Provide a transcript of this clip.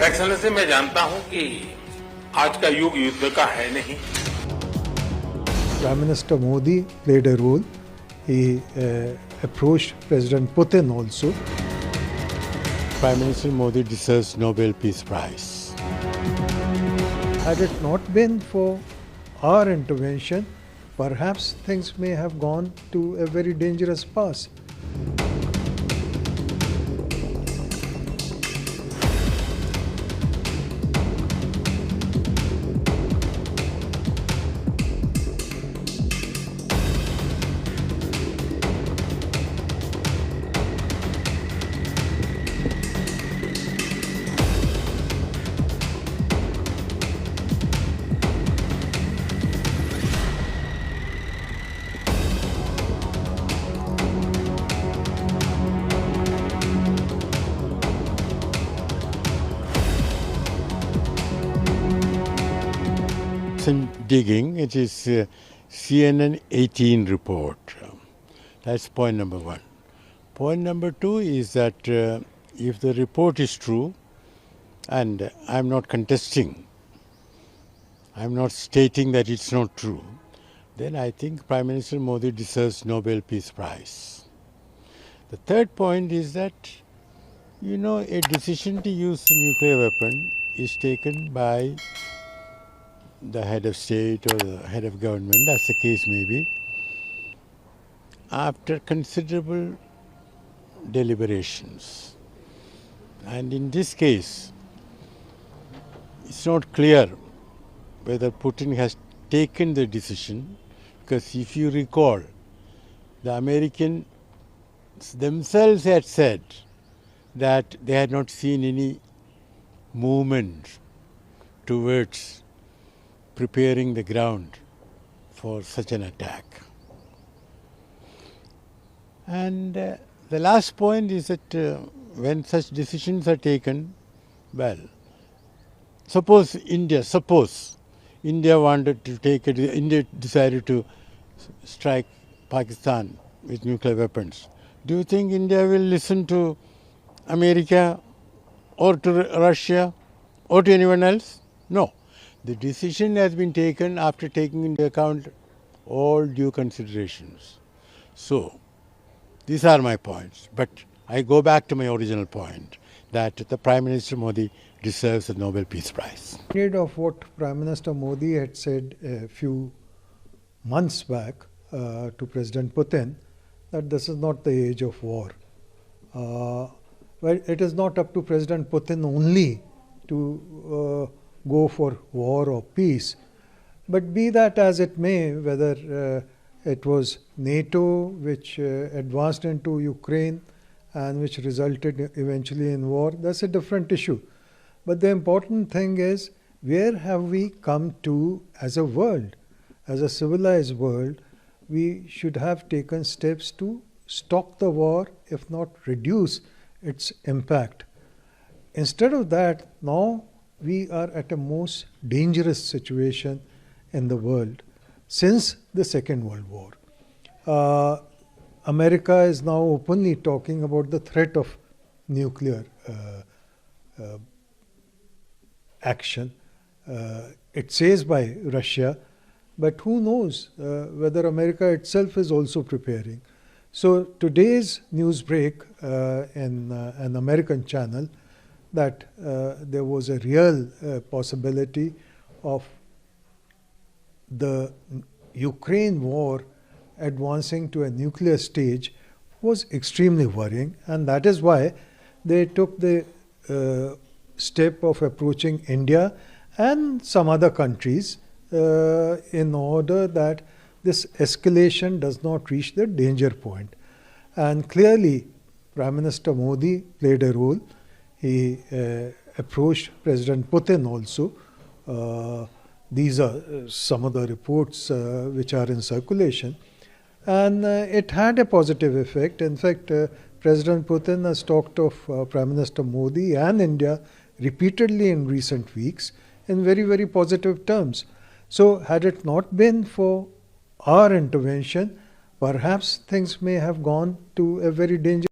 Excellency मैं जानता हूं कि आज का युग युद्ध का है नहीं. Prime Minister Modi played a role. He approached President Putin also. Prime Minister Modi deserves Nobel Peace Prize. Had it not been for our intervention, perhaps things may have gone to a very dangerous pass. Some digging, it is CNN 18 report. That's point number one. Point number two is that if the report is true, and I'm not contesting, I'm not stating that it's not true, then I think Prime Minister Modi deserves Nobel Peace Prize. The third point is that, a decision to use a nuclear weapon is taken by the head of state or the head of government, as the case may be, after considerable deliberations. And in this case, it's not clear whether Putin has taken the decision, because if you recall, the Americans themselves had said that they had not seen any movement towards preparing the ground for such an attack. And the last point is that when such decisions are taken, suppose India wanted to India decided to strike Pakistan with nuclear weapons. Do you think India will listen to America or to Russia or to anyone else? No. The decision has been taken after taking into account all due considerations. So, these are my points. But I go back to my original point, that the Prime Minister Modi deserves the Nobel Peace Prize. Of what Prime Minister Modi had said a few months back to President Putin, that this is not the age of war. Well, it is not up to President Putin only to go for war or peace. But be that as it may, whether it was NATO which advanced into Ukraine and which resulted eventually in war, that's a different issue. But the important thing is, where have we come to as a world? As a civilized world, we should have taken steps to stop the war, if not reduce its impact. Instead of that, now we are at a most dangerous situation in the world since the Second World War. America is now openly talking about the threat of nuclear action. It says by Russia, but who knows whether America itself is also preparing. So today's news break in an American channel that there was a real possibility of the Ukraine war advancing to a nuclear stage was extremely worrying, and that is why they took the step of approaching India and some other countries in order that this escalation does not reach the danger point. And clearly, Prime Minister Modi played a role. He approached President Putin also. These are some of the reports which are in circulation. And it had a positive effect. In fact, President Putin has talked of Prime Minister Modi and India repeatedly in recent weeks in very, very positive terms. So had it not been for our intervention, perhaps things may have gone to a very dangerous